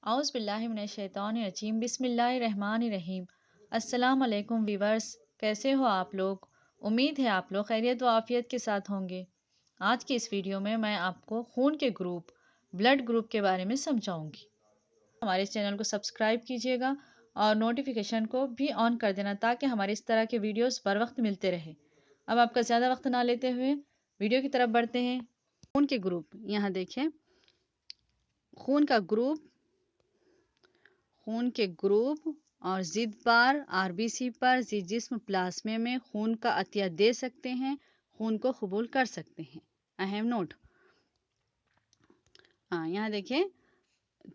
औज़ बिल्लाहि मिनश्शैतानिर्रजीम बिस्मिल्लाहिर्रहमानिर्रहीम। अस्सलाम वालेकुम वीवर्स, कैसे हो आप लोग? उम्मीद है आप लोग खैरियत व आफ़ियत के साथ होंगे। आज की इस वीडियो में मैं आपको खून के ग्रुप, ब्लड ग्रुप के बारे में समझाऊंगी। हमारे इस चैनल को सब्सक्राइब कीजिएगा और नोटिफिकेशन को भी ऑन कर देना ताकि हमारे इस तरह के वीडियोस बर वक्त मिलते रहे। अब आपका ज़्यादा वक्त ना लेते हुए वीडियो की तरफ बढ़ते हैं। खून के ग्रुप, यहाँ देखें, खून का ग्रुप, खून के ग्रुप और ज़िद बार आरबीसी पर जिस्म प्लाज्मा में खून का अतिया दे सकते हैं, खून को कबूल कर सकते हैं। अहम नोट, यहाँ देखिए,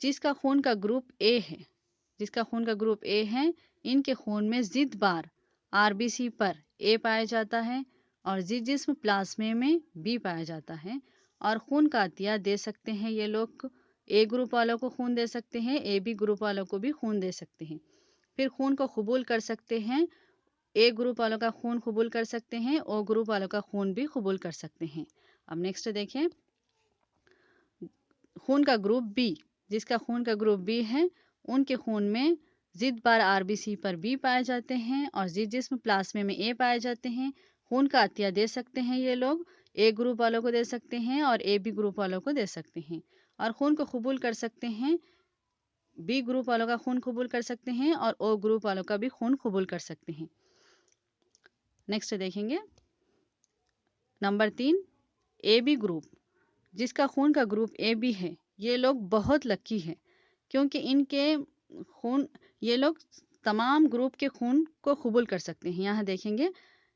जिसका खून का ग्रुप ए है, जिसका खून का ग्रुप ए है, इनके खून में ज़िद बार आरबीसी पर ए पाया जाता है और जिस्म प्लाज्मा में बी पाया जाता है और खून का अतिया दे सकते हैं। ये लोग ए ग्रुप वालों को खून दे सकते हैं, ए बी ग्रुप वालों को भी खून दे सकते हैं। फिर खून को कबूल कर सकते हैं, ए ग्रुप वालों का खून कबूल कर सकते हैं, ओ ग्रुप वालों का खून भी कबूल कर सकते हैं। अब नेक्स्ट देखें, खून का ग्रुप बी, जिसका खून का ग्रुप बी है, उनके खून में ज़िद बार आरबीसी पर बी पाए जाते हैं और जिस्म प्लाज्मा में ए पाए जाते हैं। खून का अतिया दे सकते हैं, ये लोग ए ग्रुप वालों को दे सकते हैं और ए बी ग्रुप वालों को दे सकते हैं और खून को कबूल कर सकते हैं। बी ग्रुप वालों का खून कबूल कर सकते हैं और ओ ग्रुप वालों का भी खून कबूल कर सकते हैं। नेक्स्ट देखेंगे, नंबर 3, ए बी ग्रुप, जिसका खून का ग्रुप ए बी है, ये लोग बहुत लकी हैं क्योंकि इनके खून, ये लोग तमाम ग्रुप के खून को कबूल कर सकते हैं। यहाँ देखेंगे,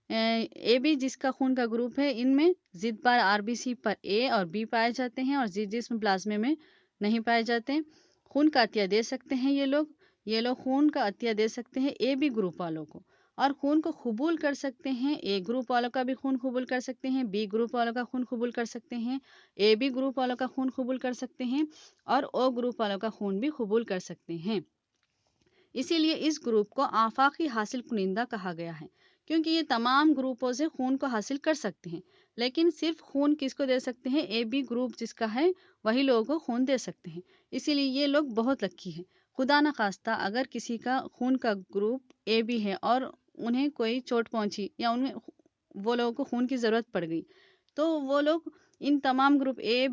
ए बी जिसका खून का ग्रुप है, इनमें ज़िद बार आरबीसी पर ए और बी पाए जाते हैं और जिस्म प्लाज्मा में नहीं पाए जाते हैं। खून का अतिया दे सकते हैं ये लोग खून का अतिया दे सकते हैं ए बी ग्रुप वालों को और खून को कबूल कर सकते हैं। ए ग्रुप वालों का भी खून कबूल कर सकते हैं, बी ग्रुप वालों का खून कबूल कर सकते हैं, ए बी ग्रुप वालों का खून कबूल कर सकते हैं और ओ ग्रुप वालों का खून भी कबूल कर सकते हैं। इसीलिए इस ग्रुप को आफाकी हासिल कुनिंदा कहा गया है क्योंकि ये तमाम ग्रुपों से खून को हासिल कर सकते हैं, लेकिन सिर्फ खून किसको दे सकते हैं? ए बी ग्रुप जिसका है, वही लोगों को खून दे सकते हैं। इसीलिए ये लोग बहुत लकी हैं। खुदा न खास्ता अगर किसी का खून का ग्रुप ए बी है और उन्हें कोई चोट पहुंची या उन्हें, वो लोगों को खून की ज़रूरत पड़ गई, तो वो लोग इन तमाम ग्रुप ए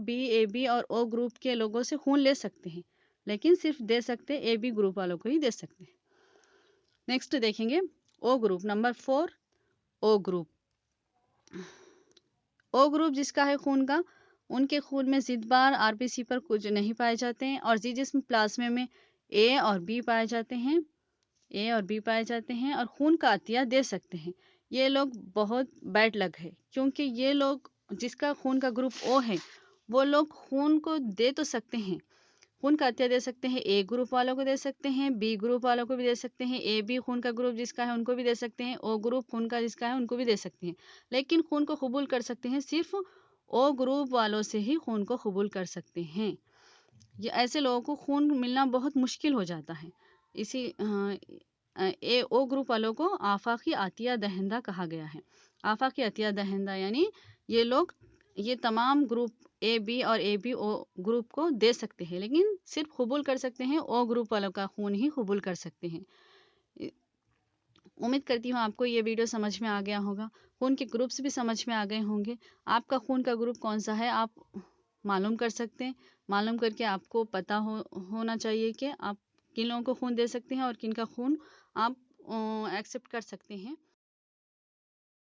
बी और ओ ग्रुप के लोगों से खून ले सकते हैं, लेकिन सिर्फ दे सकते ए बी ग्रुप वालों को ही दे सकते हैं। नेक्स्ट देखेंगे, O group, number 4, O group. O group जिसका है खून का, उनके खून में ज़िद बार आरबीसी पर कुछ नहीं पाए जाते हैं और जिस्म प्लाज्मा में ए और बी पाए जाते हैं, ए और बी पाए जाते हैं और खून का अतिया दे सकते हैं। ये लोग बहुत बैड लक है क्योंकि ये लोग, जिसका खून का ग्रुप ओ है, वो लोग खून को दे तो सकते हैं, खून का अतिया दे सकते हैं, ए ग्रुप वालों को दे सकते हैं, बी ग्रुप वालों को भी दे सकते हैं, ए बी खून का ग्रुप जिसका है उनको भी दे सकते हैं, ओ ग्रुप खून का जिसका है उनको भी दे सकते हैं, लेकिन खून को कबूल कर सकते हैं सिर्फ ओ ग्रुप वालों से ही खून को कबूल कर सकते हैं। ये ऐसे लोगों को खून मिलना बहुत मुश्किल हो जाता है। इसी ए ओ ग्रुप वालों को आफाकी अतिया दहिंदा कहा गया है। आफाकी अतिया दहिंदा यानी ये लोग, ये तमाम ग्रुप ए बी और ए बी ओ ग्रुप को दे सकते हैं, लेकिन सिर्फ कबूल कर सकते हैं ओ ग्रुप वालों का खून ही कबूल कर सकते हैं। इ- उम्मीद करती हूँ आपको ये वीडियो समझ में आ गया होगा, खून के ग्रुप्स भी समझ में आ गए होंगे। आपका खून का ग्रुप कौन सा है आप मालूम कर सकते हैं। मालूम करके आपको पता होना चाहिए कि आप किन लोगों को खून दे सकते हैं और किन का खून आप एक्सेप्ट कर सकते हैं।